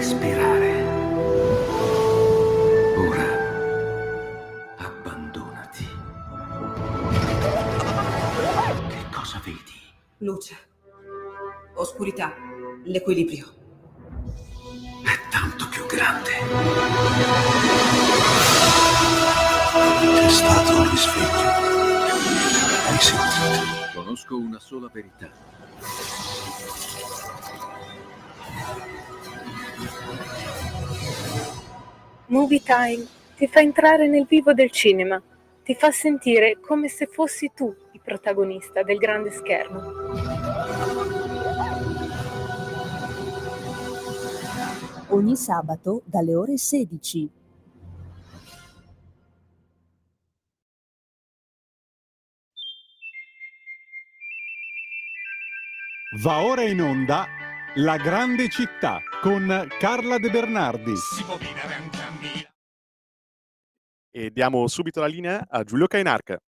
respirare. Ora abbandonati. Che cosa vedi? Luce, oscurità, l'equilibrio. È tanto più grande. È stato un risveglio. Hai sentito? Conosco una sola verità. Movie Time ti fa entrare nel vivo del cinema, ti fa sentire come se fossi tu il protagonista del grande schermo. Ogni sabato dalle ore 16. Va ora in onda La Grande Città con Carla De Bernardi. E diamo subito la linea a Giulio Cainarca.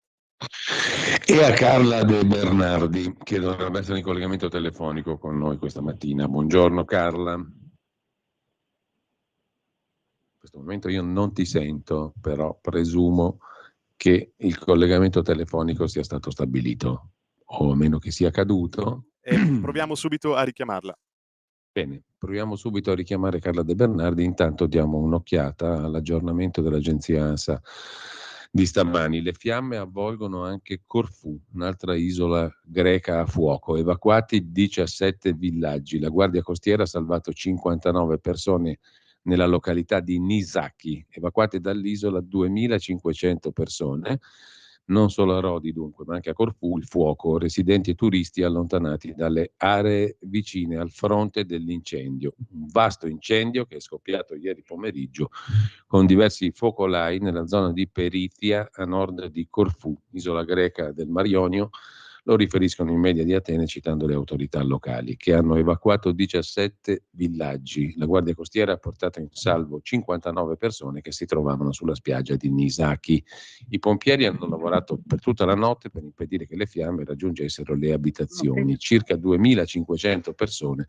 E a Carla De Bernardi, che dovrebbe essere in collegamento telefonico con noi questa mattina. Buongiorno Carla. In questo momento io non ti sento, però presumo che il collegamento telefonico sia stato stabilito, o a meno che sia caduto. Proviamo subito a richiamarla. Bene, proviamo subito a richiamare Carla De Bernardi, intanto diamo un'occhiata all'aggiornamento dell'agenzia ANSA di stamani. Le fiamme avvolgono anche Corfù, un'altra isola greca a fuoco, evacuati 17 villaggi. La Guardia Costiera ha salvato 59 persone nella località di Nisaki, evacuate dall'isola 2500 persone. Non solo a Rodi dunque, ma anche a Corfù il fuoco, residenti e turisti allontanati dalle aree vicine al fronte dell'incendio. Un vasto incendio che è scoppiato ieri pomeriggio con diversi focolai nella zona di Peritia a nord di Corfù, isola greca del Mar Ionio. Lo riferiscono i media di Atene citando le autorità locali che hanno evacuato 17 villaggi. La Guardia Costiera ha portato in salvo 59 persone che si trovavano sulla spiaggia di Nisaki. I pompieri hanno lavorato per tutta la notte per impedire che le fiamme raggiungessero le abitazioni. Circa 2500 persone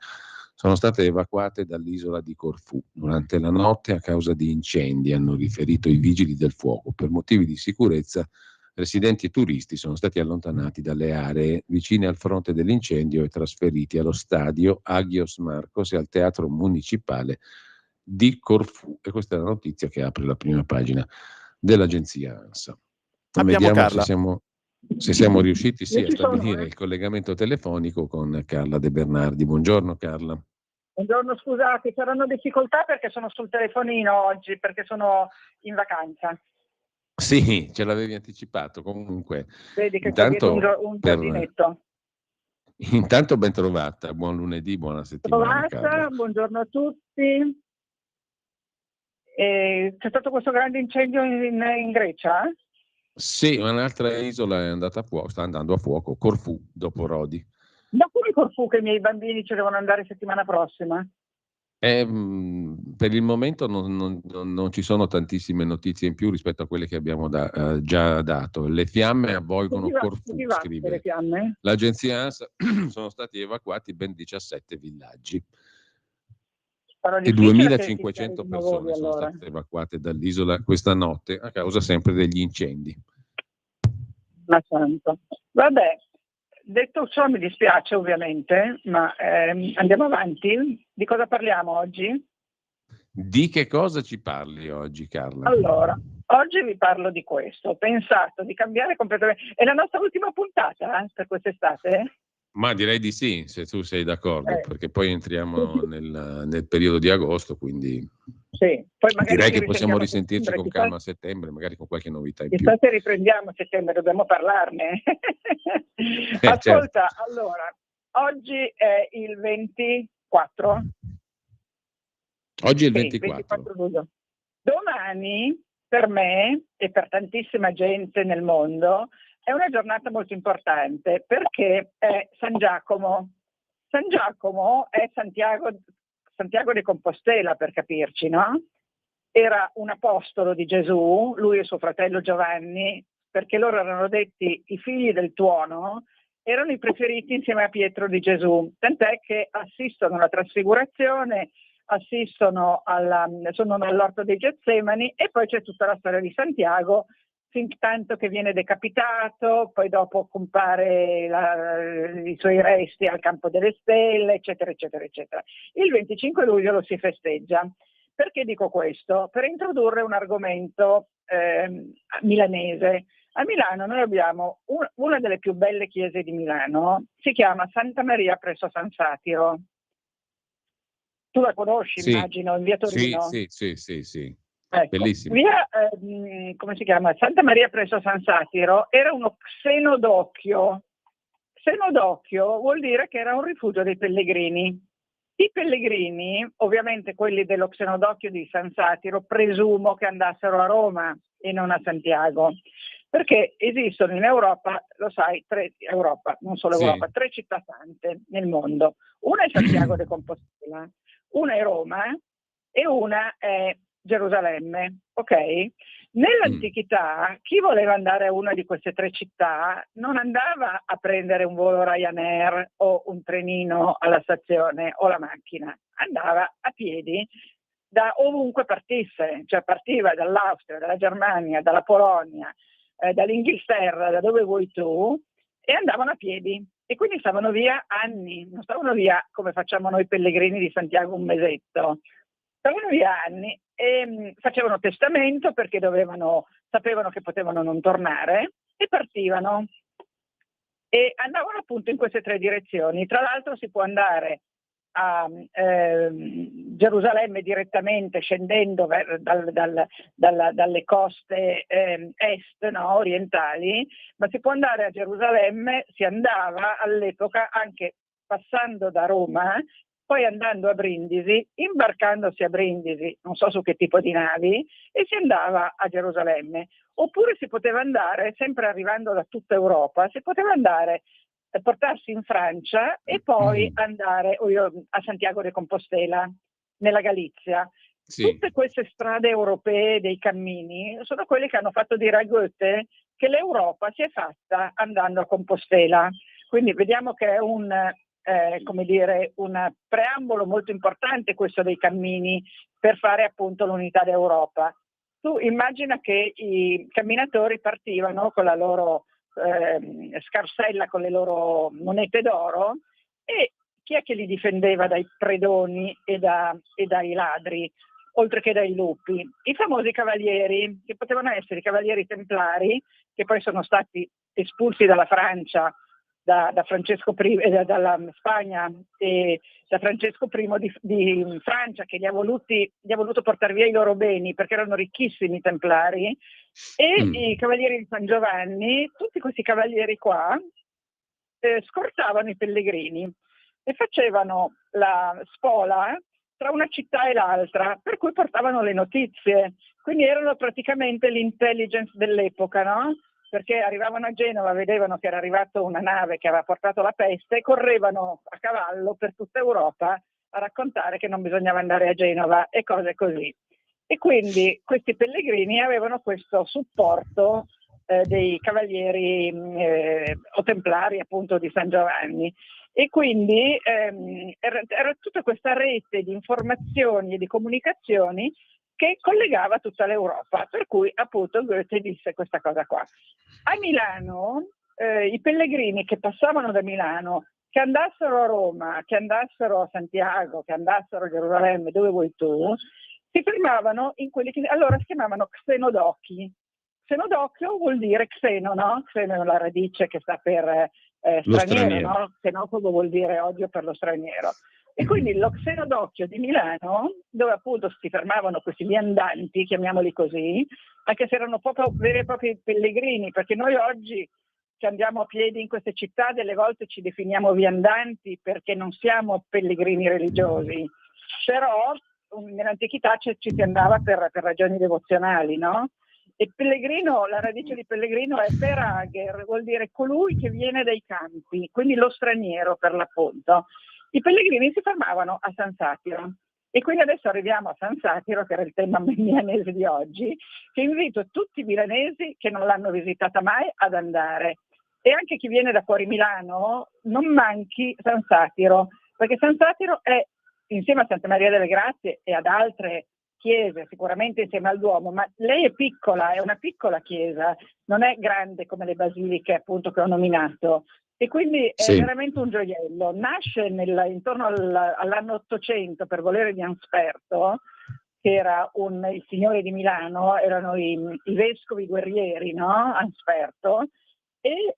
sono state evacuate dall'isola di Corfù durante la notte a causa di incendi, hanno riferito i vigili del fuoco. Per motivi di sicurezza, residenti e turisti sono stati allontanati dalle aree vicine al fronte dell'incendio e trasferiti allo stadio Agios Marcos e al teatro municipale di Corfù. E questa è la notizia che apre la prima pagina dell'agenzia ANSA. Vediamo se siamo riusciti a stabilire il collegamento telefonico con Carla De Bernardi. Buongiorno Carla. Buongiorno, scusate, c'erano difficoltà perché sono sul telefonino oggi, perché sono in vacanza. Sì, ce l'avevi anticipato. Comunque, Vedi che c'è dietro un giardinetto. Intanto ben trovata, buon lunedì, buona settimana. Carla. Buongiorno a tutti. C'è stato questo grande incendio in Grecia? Sì, un'altra isola è andata a fuoco, sta andando a fuoco, Corfù, dopo Rodi. Dopo di Corfù che i miei bambini ci devono andare settimana prossima. Per il momento non ci sono tantissime notizie in più rispetto a quelle che abbiamo già dato. Le fiamme avvolgono Corfù, scrive le fiamme? l'agenzia ANSA. Sono stati evacuati ben 17 villaggi e 2500 persone sono state evacuate dall'isola questa notte a causa sempre degli incendi. Ma santo. Vabbè, detto ciò mi dispiace ovviamente, ma andiamo avanti. Di cosa parliamo oggi? Di che cosa ci parli oggi, Carla? Allora, oggi vi parlo di questo. Ho pensato di cambiare completamente. È la nostra ultima puntata per quest'estate? Ma direi di sì, se tu sei d'accordo, perché poi entriamo nel periodo di agosto, quindi sì. Poi direi che possiamo risentirci con calma a settembre, magari con qualche novità in più. Chissà se riprendiamo a settembre, dobbiamo parlarne. Ascolta, certo. Allora, oggi è il 24. Oggi è il 24 luglio. Domani, per me e per tantissima gente nel mondo, è una giornata molto importante perché è San Giacomo. San Giacomo è Santiago de Compostela, per capirci, no? Era un apostolo di Gesù, lui e suo fratello Giovanni, perché loro erano detti i figli del tuono, erano i preferiti insieme a Pietro di Gesù, tant'è che assistono alla trasfigurazione, sono all'orto dei Getsemani, e poi c'è tutta la storia di Santiago, fin tanto che viene decapitato, poi dopo compare i suoi resti al Campo delle Stelle, eccetera, eccetera, eccetera. Il 25 luglio lo si festeggia. Perché dico questo? Per introdurre un argomento milanese. A Milano noi abbiamo una delle più belle chiese di Milano, si chiama Santa Maria presso San Satiro. Tu la conosci, Sì, immagino, in via Torino? sì. Ecco, Bellissimo. come si chiama? Santa Maria presso San Satiro era uno xenodocchio. Xenodocchio vuol dire che era un rifugio dei pellegrini. I pellegrini, ovviamente quelli dello xenodocchio di San Satiro, presumo che andassero a Roma e non a Santiago, perché esistono in Europa, lo sai, non solo Sì. Europa, 3 città sante nel mondo. Una è Santiago de Compostela, una è Roma e una è Gerusalemme, ok? Nell'antichità chi voleva andare a una di queste 3 città non andava a prendere un volo Ryanair o un trenino alla stazione o la macchina, andava a piedi da ovunque partisse, cioè partiva dall'Austria, dalla Germania, dalla Polonia, dall'Inghilterra, da dove vuoi tu, e andavano a piedi. E quindi stavano via anni, non stavano via come facciamo noi pellegrini di Santiago un mesetto. Stavano via anni e facevano testamento perché sapevano che potevano non tornare e partivano. E andavano appunto in queste 3 direzioni. Tra l'altro si può andare a Gerusalemme direttamente scendendo dalle coste est, no, orientali, ma si può andare a Gerusalemme, si andava all'epoca anche passando da Roma, poi andando a Brindisi, imbarcandosi a Brindisi, non so su che tipo di navi, e si andava a Gerusalemme. Oppure si poteva andare, sempre arrivando da tutta Europa, si poteva andare a portarsi in Francia e poi andare a Santiago de Compostela, nella Galizia. Sì. Tutte queste strade europee dei cammini sono quelle che hanno fatto dire a Goethe che l'Europa si è fatta andando a Compostela. Quindi vediamo che è un preambolo molto importante questo dei cammini per fare appunto l'unità d'Europa. Tu immagina che i camminatori partivano con la loro scarsella, con le loro monete d'oro, e chi è che li difendeva dai predoni e dai ladri, oltre che dai lupi? I famosi cavalieri, che potevano essere i cavalieri templari, che poi sono stati espulsi dalla Francia, da Francesco I, dalla Spagna, e da Francesco I di Francia, che gli ha voluto portare via i loro beni perché erano ricchissimi i templari, e i cavalieri di San Giovanni. Tutti questi cavalieri qua scortavano i pellegrini e facevano la spola tra una città e l'altra, per cui portavano le notizie. Quindi erano praticamente l'intelligence dell'epoca, no? Perché arrivavano a Genova, vedevano che era arrivata una nave che aveva portato la peste e correvano a cavallo per tutta Europa a raccontare che non bisognava andare a Genova e cose così. E quindi questi pellegrini avevano questo supporto dei cavalieri o templari appunto di San Giovanni. E quindi era tutta questa rete di informazioni e di comunicazioni che collegava tutta l'Europa, per cui appunto Goethe disse questa cosa qua. A Milano i pellegrini che passavano da Milano, che andassero a Roma, che andassero a Santiago, che andassero a Gerusalemme, dove vuoi tu, si fermavano in quelli che allora si chiamavano xenodocchi. Xenodocchio vuol dire xeno, no? Xeno è la radice che sta per straniero, no? Xenofobo vuol dire odio per lo straniero. E quindi lo xenodocchio di Milano, dove appunto si fermavano questi viandanti, chiamiamoli così, anche se erano proprio veri e propri pellegrini, perché noi oggi che andiamo a piedi in queste città delle volte ci definiamo viandanti perché non siamo pellegrini religiosi, però nell'antichità ci si andava per ragioni devozionali, no? E pellegrino, la radice di pellegrino è perager, vuol dire colui che viene dai campi, quindi lo straniero per l'appunto. I pellegrini si fermavano a San Satiro. E quindi adesso arriviamo a San Satiro, che era il tema milanese di oggi, che invito tutti i milanesi che non l'hanno visitata mai ad andare. E anche chi viene da fuori Milano, non manchi San Satiro, perché San Satiro è insieme a Santa Maria delle Grazie e ad altre chiese, sicuramente insieme al Duomo, ma lei è piccola, è una piccola chiesa, non è grande come le basiliche appunto che ho nominato, e quindi è Sì. veramente un gioiello. Nasce intorno all'anno 800 per volere di Ansperto, che era il signore di Milano, erano i vescovi guerrieri, no? Ansperto, e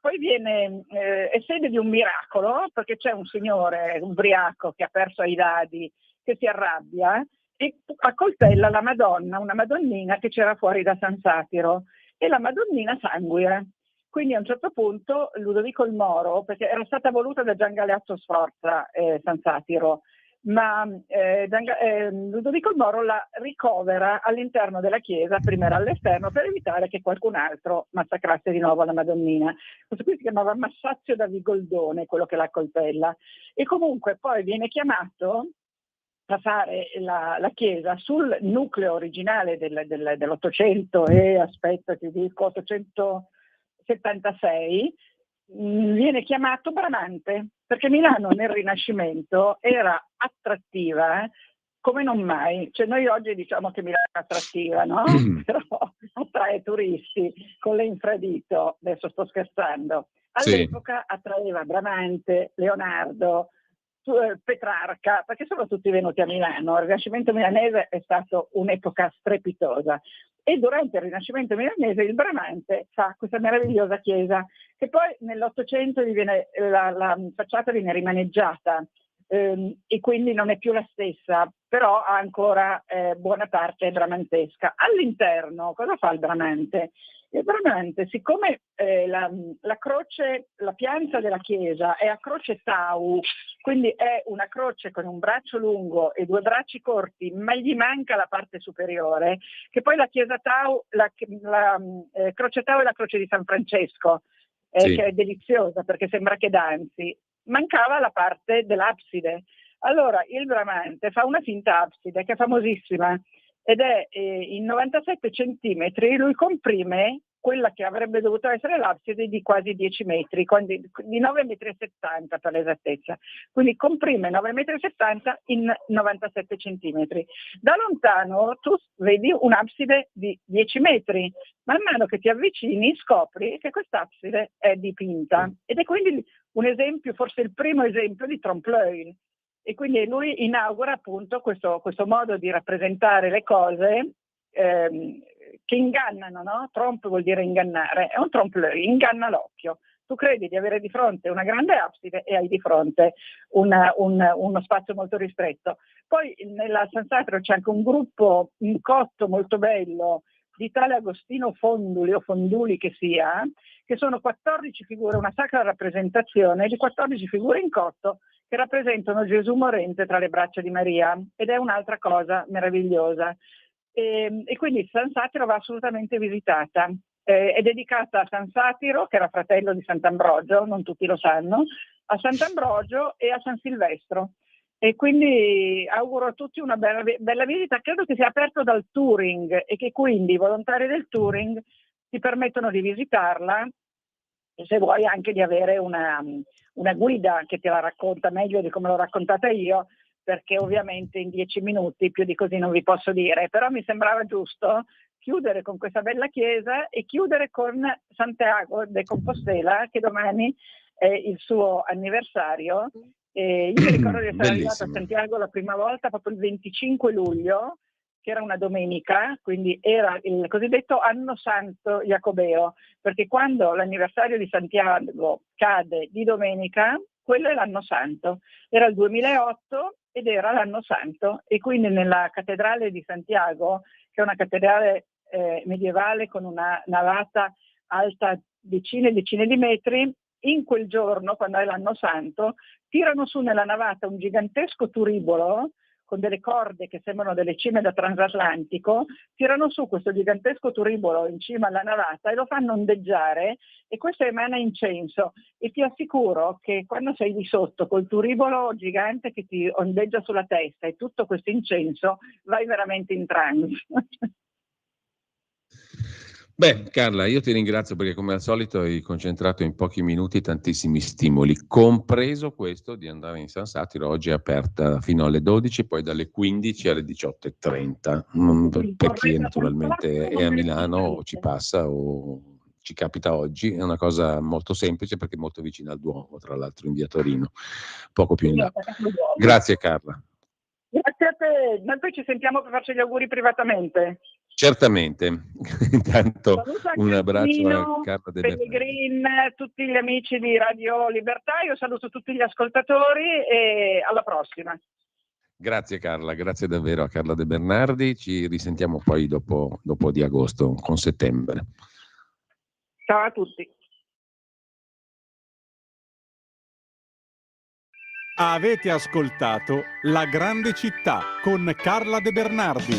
poi è sede di un miracolo, perché c'è un signore ubriaco che ha perso ai dadi, che si arrabbia e accoltella la Madonna, una Madonnina che c'era fuori da San Satiro, e la Madonnina sanguina. Quindi a un certo punto Ludovico il Moro, perché era stata voluta da Gian Galeazzo Sforza, San Satiro, ma Ludovico il Moro la ricovera all'interno della chiesa, prima era all'esterno, per evitare che qualcun altro massacrasse di nuovo la Madonnina. Questo qui si chiamava Massazio da Vigoldone, quello che la coltella. E comunque poi viene chiamato a fare la chiesa sul nucleo originale dell'Ottocento, e aspetta ti dico 876, viene chiamato Bramante, perché Milano nel Rinascimento era attrattiva come non mai. Cioè noi oggi diciamo che Milano è attrattiva, no? Però attrae turisti con le infradito, adesso sto scherzando. All'epoca attraeva Bramante, Leonardo, Petrarca, perché sono tutti venuti a Milano. Il Rinascimento milanese è stato un'epoca strepitosa, e durante il Rinascimento milanese il Bramante fa questa meravigliosa chiesa, che poi nell'Ottocento la facciata viene rimaneggiata, e quindi non è più la stessa, però ha ancora buona parte bramantesca. All'interno cosa fa il Bramante? Il Bramante, siccome la croce, la pianta della chiesa è a croce tau, quindi è una croce con un braccio lungo e due bracci corti, ma gli manca la parte superiore, che poi la chiesa tau, la croce tau è la croce di San Francesco, che è deliziosa perché sembra che danzi. Mancava la parte dell'abside. Allora il Bramante fa una finta abside che è famosissima, ed è in 97 centimetri, lui comprime quella che avrebbe dovuto essere l'abside di quasi 10 metri, di 9,70 metri per l'esattezza. Quindi comprime 9,70 metri in 97 centimetri. Da lontano tu vedi un'abside di 10 metri, man mano che ti avvicini scopri che quest'abside è dipinta, ed è quindi un esempio, forse il primo esempio di trompe-l'œil. E quindi lui inaugura appunto questo modo di rappresentare le cose che ingannano, no? Trompe vuol dire ingannare, è un trompe-l'œil, inganna l'occhio. Tu credi di avere di fronte una grande abside e hai di fronte uno spazio molto ristretto. Poi nella San Satiro c'è anche un gruppo in cotto molto bello di tale Agostino Fonduli o Fonduli che sia, che sono 14 figure, una sacra rappresentazione di 14 figure in cotto che rappresentano Gesù morente tra le braccia di Maria, ed è un'altra cosa meravigliosa. E quindi San Satiro va assolutamente visitata. È dedicata a San Satiro, che era fratello di Sant'Ambrogio, non tutti lo sanno, a Sant'Ambrogio e a San Silvestro. E quindi auguro a tutti una bella visita. Credo che sia aperto dal touring, e che quindi i volontari del touring ti permettono di visitarla, e se vuoi anche di avere una guida che te la racconta meglio di come l'ho raccontata io, perché ovviamente in 10 minuti più di così non vi posso dire, però mi sembrava giusto chiudere con questa bella chiesa e chiudere con Santiago de Compostela, che domani è il suo anniversario. Io mi ricordo di essere arrivata a Santiago la prima volta proprio il 25 luglio, che era una domenica, quindi era il cosiddetto anno santo jacobeo, perché quando l'anniversario di Santiago cade di domenica, quello è l'anno santo. Era il 2008 ed era l'anno santo, e quindi nella cattedrale di Santiago, che è una cattedrale medievale con una navata alta decine e decine di metri, in quel giorno, quando è l'anno santo, tirano su nella navata un gigantesco turibolo con delle corde che sembrano delle cime da transatlantico, tirano su questo gigantesco turibolo in cima alla navata e lo fanno ondeggiare, e questo emana incenso, e ti assicuro che quando sei di sotto col turibolo gigante che ti ondeggia sulla testa e tutto questo incenso, vai veramente in trance. Beh, Carla, io ti ringrazio perché come al solito hai concentrato in pochi minuti tantissimi stimoli, compreso questo di andare in San Satiro. Oggi è aperta fino alle 12, poi dalle 15 alle 18:30. Per chi naturalmente è a Milano o ci passa o ci capita oggi, è una cosa molto semplice perché è molto vicina al Duomo, tra l'altro in via Torino, poco più in là. Grazie Carla. Grazie a te, noi poi ci sentiamo per farci gli auguri privatamente. Certamente. Intanto Saluto anche un abbraccio Antonino, a Carla De Bernardi. Pellegrin, tutti gli amici di Radio Libertà, io saluto tutti gli ascoltatori e alla prossima. Grazie Carla, grazie davvero a Carla De Bernardi, ci risentiamo poi dopo di agosto, con settembre. Ciao a tutti. Avete ascoltato La Grande Città con Carla De Bernardi.